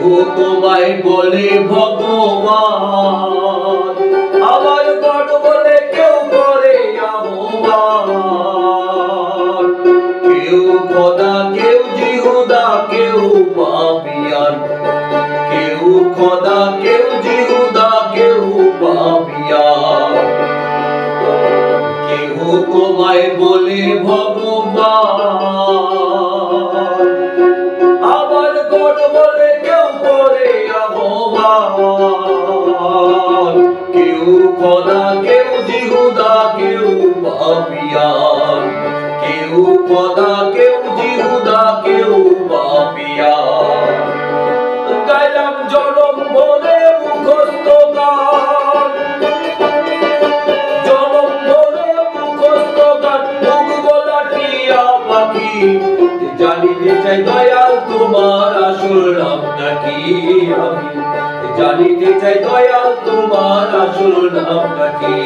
কেউ তোমায় বলে ভগবান, আবার গড বলে কেউ করে আহ্বান। কেউ খোদা, কেউ জিহুদা, কেউ পাপিয়ান। কেউ খোদা, কেউ জিহুদা, কেউ পাপিয়ান। কেউ তোমায় বলে ভগবান, আবার গড বলে কেউ করে আহ্বান। কেউ খোদা, কেউ জিহুদা, কেউ পাপিয়ান। কেউ খোদা, কেউ জিহুদা, কেউ পাপিয়ান। গাইলাম জনম ভরে মুখস্থ গান, জনম ভরে মুখস্থ গান। মুখ বলা টিয়া পাখি, জানিতে চাই দয়াল তোমার আসল নামটা কি। আমি জানিতে চাই দয়াল তোমার আসল নামটা কি।